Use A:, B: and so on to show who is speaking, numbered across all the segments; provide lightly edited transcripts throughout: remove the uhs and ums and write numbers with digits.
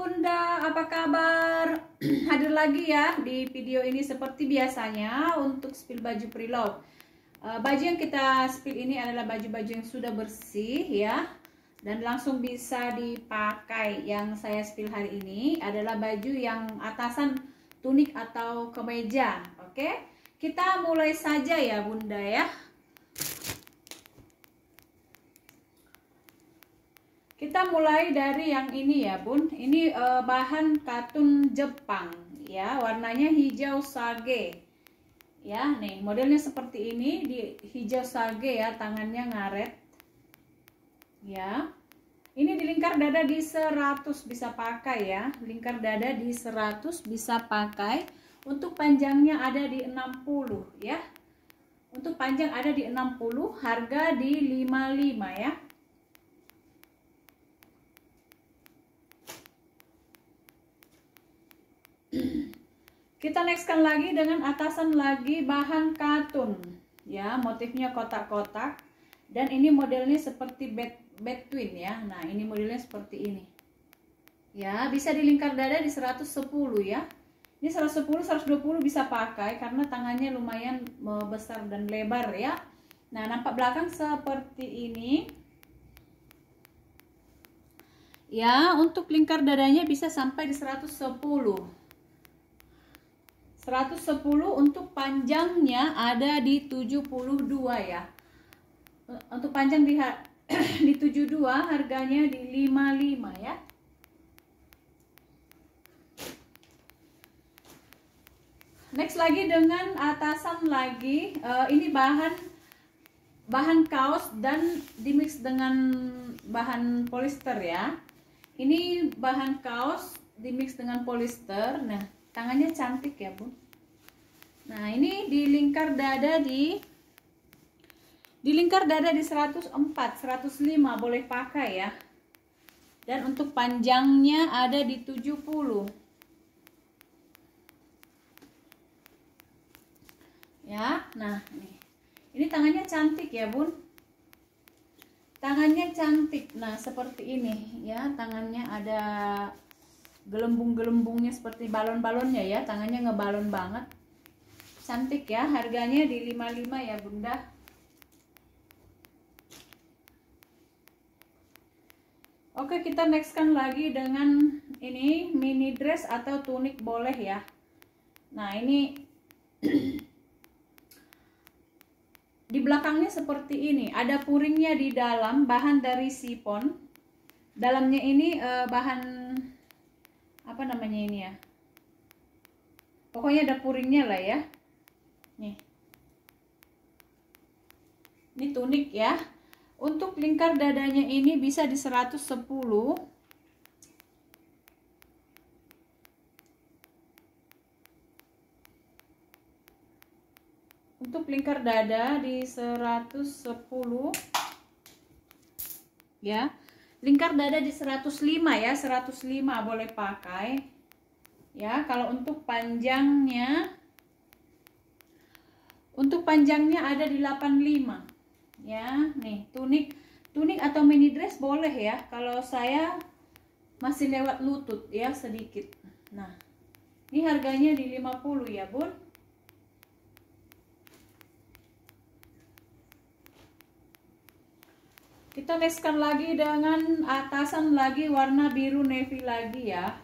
A: Bunda, apa kabar? Hadir lagi ya di video ini seperti biasanya untuk spill baju preloved. Baju yang kita spill ini adalah baju-baju yang sudah bersih ya, dan langsung bisa dipakai. Yang saya spill hari ini adalah baju yang atasan tunik atau kemeja. Oke, kita mulai saja ya Bunda ya. Kita mulai dari yang ini ya Bun. Ini bahan katun Jepang ya, warnanya hijau sage. Ya, nih modelnya seperti ini, di hijau sage ya, tangannya ngaret. Ya. Ini di lingkar dada di 100 bisa pakai ya. Lingkar dada di 100 bisa pakai. Untuk panjangnya ada di 60 ya. Untuk panjang ada di 60, harga di 55 ya. Kita nextkan lagi dengan atasan lagi bahan katun ya, motifnya kotak-kotak, dan ini modelnya seperti bed twin ya. Nah ini modelnya seperti ini ya, bisa di lingkar dada di 110 ya. Ini 110 120 bisa pakai karena tangannya lumayan besar dan lebar ya. Nah nampak belakang seperti ini ya. Untuk lingkar dadanya bisa sampai di 110 untuk panjangnya ada di 72 ya. Untuk panjang di 72, harganya di 55 ya. Next lagi dengan atasan lagi, ini bahan kaos dan dimix dengan bahan polister ya. Ini bahan kaos dimix dengan polister. Nah tangannya cantik ya Bun. Nah ini di lingkar dada di 104 105 boleh pakai ya. Dan untuk panjangnya ada di 70 ya. Nah ini tangannya cantik ya Bun, tangannya cantik. Nah seperti ini ya, tangannya ada gelembung-gelembungnya seperti balon-balonnya ya, tangannya ngebalon banget, cantik ya. Harganya di 55 ya Bunda. Oke, kita nextkan lagi dengan ini mini dress atau tunik boleh ya. Nah ini di belakangnya seperti ini, ada puringnya di dalam, bahan dari sipon. Dalamnya ini bahan apa namanya ini ya, pokoknya ada puringnya lah ya. Nih ini tunik ya. Untuk lingkar dadanya ini bisa di 110. Untuk lingkar dada di 110 ya. Lingkar dada di 105 ya, 105 boleh pakai ya. Kalau untuk panjangnya ada di 85 ya. Nih tunik atau mini dress boleh ya. Kalau saya masih lewat lutut ya sedikit. Nah ini harganya di 50 ya Bun. Kita nextkan lagi dengan atasan lagi warna biru navy lagi ya.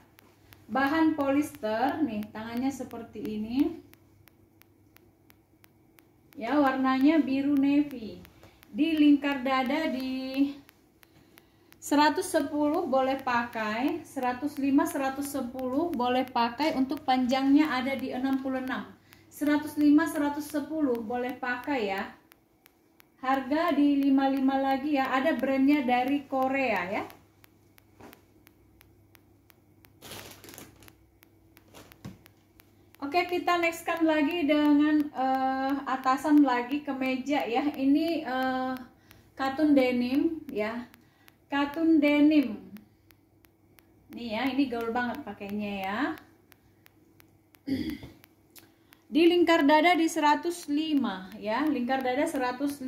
A: Bahan polister, nih tangannya seperti ini. Ya, warnanya biru navy. Di lingkar dada di 110 boleh pakai, 105 110 boleh pakai. Untuk panjangnya ada di 66. 105 110 boleh pakai ya. Harga di 55 lagi ya, ada brandnya dari Korea ya. Oke, kita nextkan lagi dengan atasan lagi kemeja ya. Ini katun denim ya, katun denim. Nih ya, ini gaul banget pakainya ya. Di lingkar dada di 105 ya, lingkar dada 105.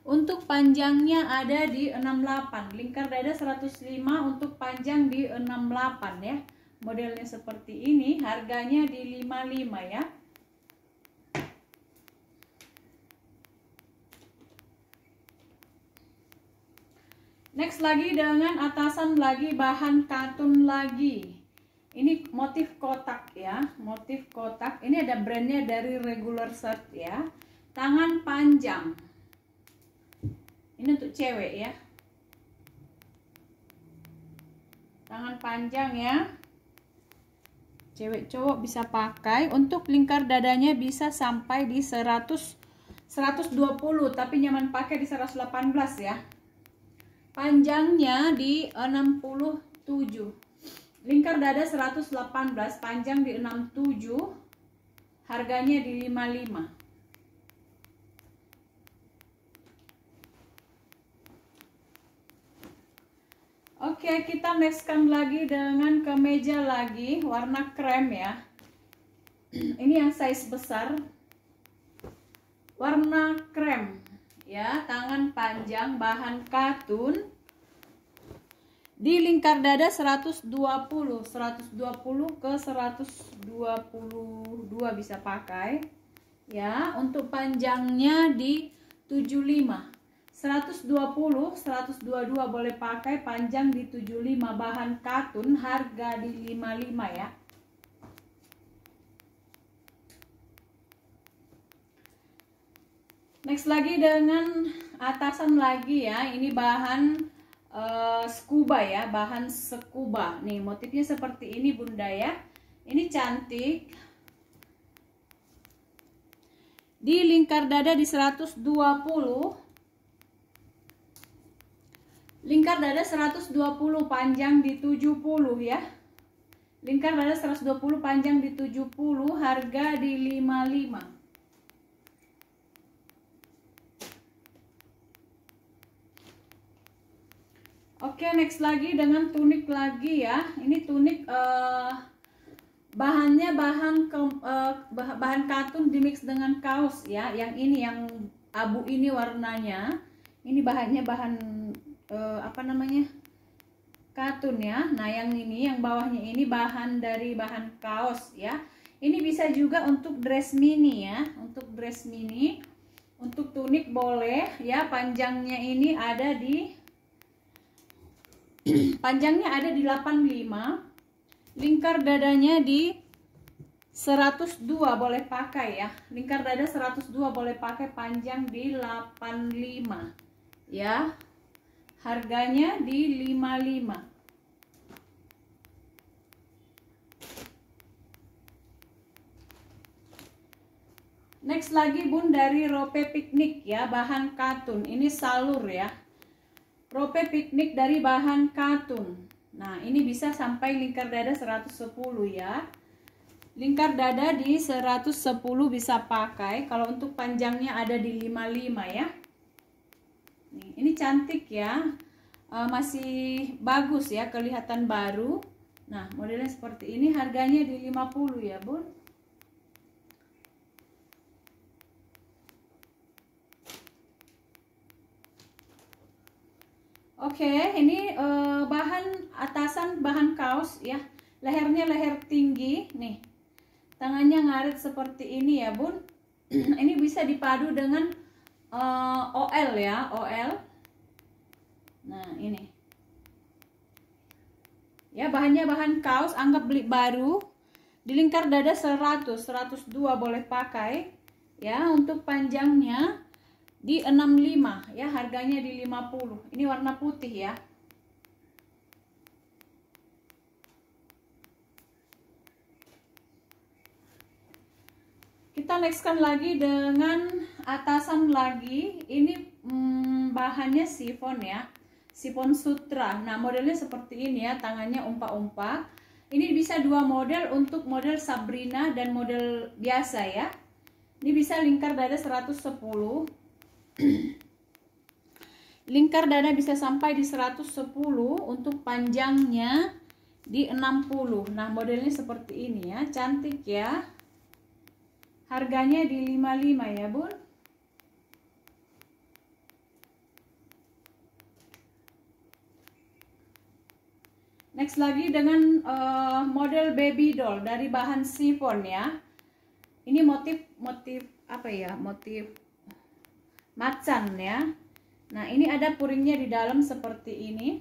A: Untuk panjangnya ada di 68. Lingkar dada 105, untuk panjang di 68 ya. Modelnya seperti ini, harganya di 55 ya. Next lagi dengan atasan lagi bahan katun lagi. Ini motif kotak ya, motif kotak. Ini ada brandnya dari Regular Shirt ya. Tangan panjang. Ini untuk cewek ya. Tangan panjang ya. Cewek cowok bisa pakai. Untuk lingkar dadanya bisa sampai di 120, tapi nyaman pakai di 118 ya. Panjangnya di 67. Lingkar dada 118, panjang di 67, harganya di 55. Oke, kita nextkan lagi dengan kemeja lagi, warna krem ya. Ini yang size besar, warna krem ya, tangan panjang, bahan katun. Di lingkar dada 120 ke 122 bisa pakai ya. Untuk panjangnya di 75. 120, 122 boleh pakai, panjang di 75, bahan katun, harga di 55 ya. Next lagi dengan atasan lagi ya. Ini bahan scuba ya, bahan scuba. Nih motifnya seperti ini bunda ya. Ini cantik. Di lingkar dada di 120. Lingkar dada 120, panjang di 70 ya. Lingkar dada 120, panjang di 70, harga di 55. Oke, next lagi dengan tunik lagi ya. Ini tunik bahannya bahan katun dimix dengan kaos ya. Yang ini yang abu ini warnanya. Ini bahannya bahan apa namanya? Katun ya. Nah, yang ini yang bawahnya ini bahan dari bahan kaos ya. Ini bisa juga untuk dress mini ya. Untuk dress mini, untuk tunik boleh ya. Panjangnya ini ada di panjangnya ada di 85, lingkar dadanya di 102 boleh pakai ya. Lingkar dada 102 boleh pakai, panjang di 85 ya. Harganya di 55. Next lagi bun dari Rope Piknik ya, bahan katun. Ini salur ya. Rope Piknik dari bahan katun. Nah, ini bisa sampai lingkar dada 110 ya. Lingkar dada di 110 bisa pakai. Kalau untuk panjangnya ada di 55 ya. Nih, ini cantik ya. Masih bagus ya, kelihatan baru. Nah, modelnya seperti ini, harganya di 50 ya, bun. Oke, ini bahan atasan bahan kaos ya. Lehernya leher tinggi nih. Tangannya ngarit seperti ini ya, bun. Ini bisa dipadu dengan OL ya, OL. Nah, ini. Ya, bahannya bahan kaos, anggap beli baru. Di lingkar dada 100, 102 boleh pakai. Ya, untuk panjangnya di 65 ya, harganya di 50. Ini warna putih ya. Kita nextkan lagi dengan atasan lagi. Ini bahannya sifon ya, sifon sutra. Nah, modelnya seperti ini ya, tangannya umpak-umpak. Ini bisa dua model, untuk model Sabrina dan model biasa ya. Ini bisa lingkar dada 110. Lingkar dada bisa sampai di 110, untuk panjangnya di 60. Nah, modelnya seperti ini ya, cantik ya. Harganya di 55 ya, bun. Next lagi dengan model baby doll dari bahan chiffon ya. Ini motif apa ya? Motif macan ya. Nah, ini ada puringnya di dalam seperti ini.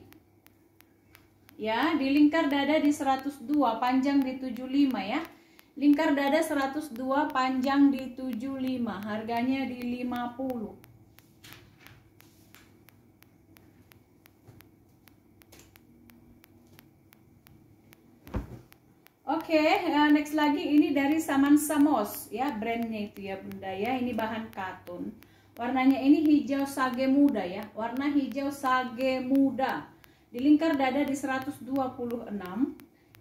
A: Ya, di lingkar dada di 102, panjang di 75 ya. Lingkar dada 102, panjang di 75. Harganya di 50. Oke, next lagi ini dari Saman Samos ya, brandnya itu ya Bunda ya. Ini bahan katun. Warnanya ini hijau sage muda ya, warna hijau sage muda. Di lingkar dada di 126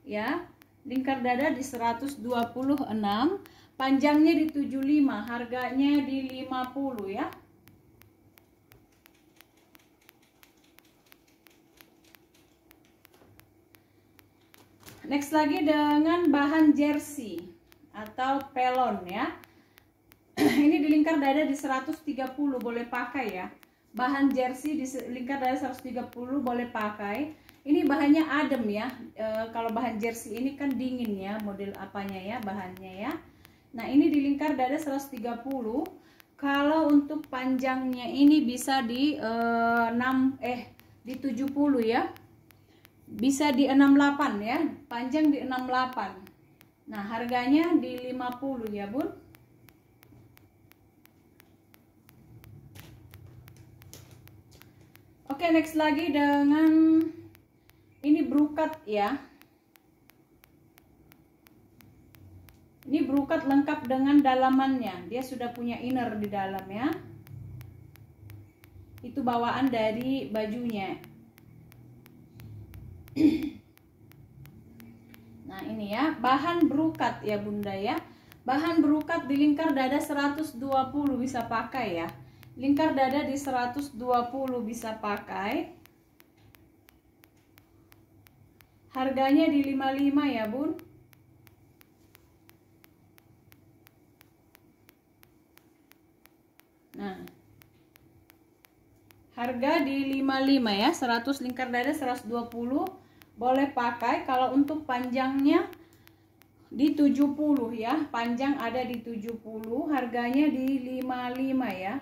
A: ya. Lingkar dada di 126, panjangnya di 75, harganya di 50 ya. Next lagi dengan bahan jersey atau pelon ya. Ini di lingkar dada di 130 boleh pakai ya. Bahan jersey di lingkar dada 130 boleh pakai. Ini bahannya adem ya. Kalau bahan jersey ini kan dingin ya, model apanya ya, bahannya ya. Nah, ini di lingkar dada 130. Kalau untuk panjangnya ini bisa di 70 ya. Bisa di 68 ya, panjang di 68. Nah, harganya di 50 ya Bun. Oke, next lagi dengan ini brokat ya. Ini brokat lengkap dengan dalamannya. Dia sudah punya inner di dalam ya. Itu bawaan dari bajunya. Nah, ini ya, bahan brokat ya Bunda ya. Bahan brokat di lingkar dada 120 bisa pakai ya. Lingkar dada di 120 bisa pakai. Harganya di 55 ya Bun. Nah, harga di 55 ya. 100 lingkar dada 120 boleh pakai. Kalau untuk panjangnya di 70 ya, panjang ada di 70, harganya di 55 ya.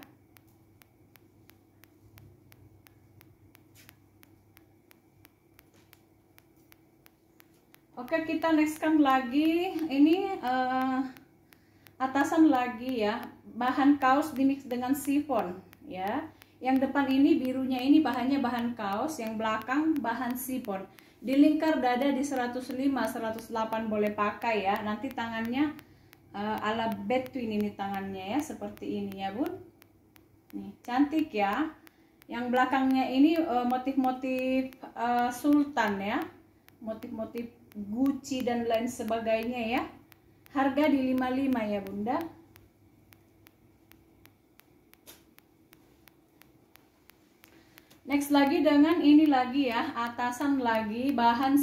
A: Oke, kita nextkan lagi ini atasan lagi ya, bahan kaos dimix dengan chiffon ya. Yang depan ini birunya ini bahannya bahan kaos, yang belakang bahan chiffon. Di lingkar dada di 105, 108 boleh pakai ya. Nanti tangannya ala between ini tangannya ya, seperti ini ya Bun. Nih, cantik ya. Yang belakangnya ini motif-motif sultan ya. Motif-motif Gucci dan lain sebagainya ya. Harga di 55 ya Bunda. Next lagi dengan ini lagi ya, atasan lagi bahan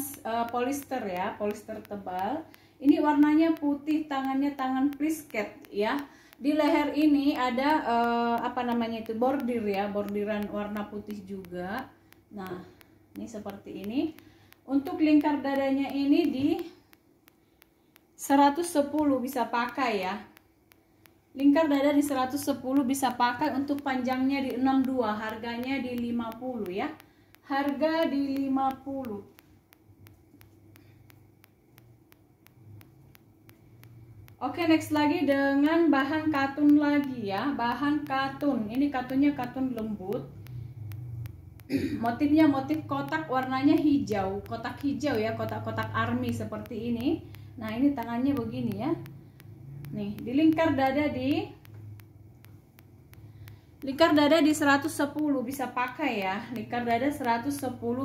A: polyester ya, polyester tebal. Ini warnanya putih, tangannya tangan plisket ya. Di leher ini ada apa namanya itu, bordir ya, bordiran warna putih juga. Nah, ini seperti ini. Untuk lingkar dadanya ini di 110 bisa pakai ya. Lingkar dada di 110 bisa pakai. Untuk panjangnya di 62, harganya di 50 ya. Harga di 50. Oke, next lagi dengan bahan katun lagi ya. Bahan katun. Ini katunnya katun lembut. Motifnya motif kotak, warnanya hijau. Kotak hijau ya, kotak-kotak army seperti ini. Nah, ini tangannya begini ya. Nih, di lingkar dada di 110 bisa pakai ya. Lingkar dada 110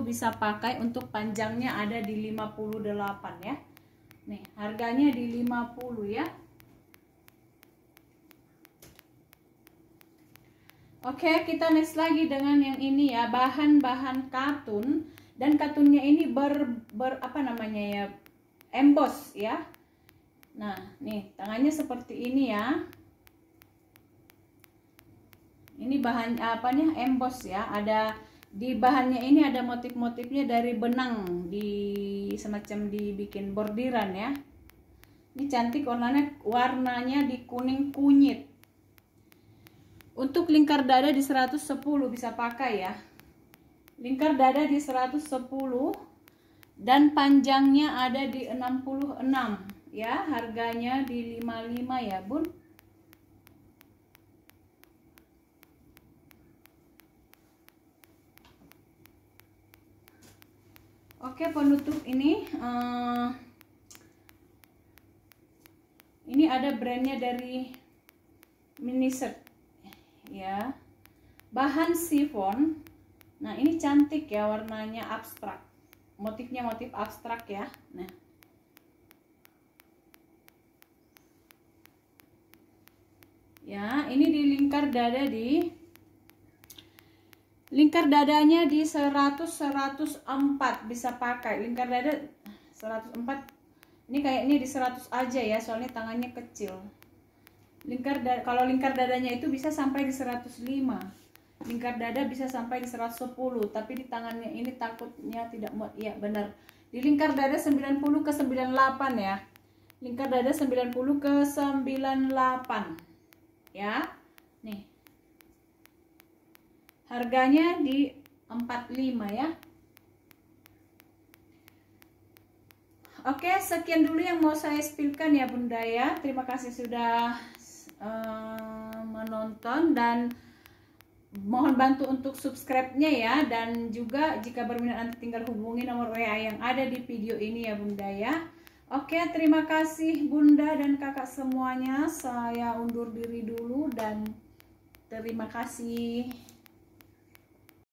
A: bisa pakai. Untuk panjangnya ada di 58 ya. Nih, harganya di 50 ya. Oke, kita next lagi dengan yang ini ya, bahan-bahan katun, dan katunnya ini apa namanya ya, emboss ya. Nah, nih tangannya seperti ini ya. Ini bahan apanya, emboss ya. Ada Di bahannya ini ada motif-motifnya dari benang, di semacam dibikin bordiran ya. Ini cantik warnanya di kuning kunyit. Untuk lingkar dada di 110 bisa pakai ya. Lingkar dada di 110 dan panjangnya ada di 66 ya. Harganya di 55 ya, Bun. Oke, penutup ini ada brandnya dari Miniset ya, bahan chiffon. Nah ini cantik ya, warnanya abstrak, motifnya motif abstrak ya. Nah ya, ini di lingkar dada, di lingkar dadanya di 100 104 bisa pakai. Lingkar dada 104, ini kayaknya di 100 aja ya, soalnya tangannya kecil. Kalau lingkar dadanya itu bisa sampai di 105, lingkar dada bisa sampai di 110, tapi di tangannya ini takutnya tidak muat. Ya benar, di lingkar dada 90 ke 98 ya, lingkar dada 90 ke 98 ya. Nih harganya di 45 ya. Oke, sekian dulu yang mau saya spillkan ya Bunda ya. Terima kasih sudah menonton, dan mohon bantu untuk subscribe-nya ya. Dan juga jika berminat nanti tinggal hubungi nomor WA yang ada di video ini ya Bunda ya. Oke, terima kasih Bunda dan kakak semuanya. Saya undur diri dulu dan terima kasih.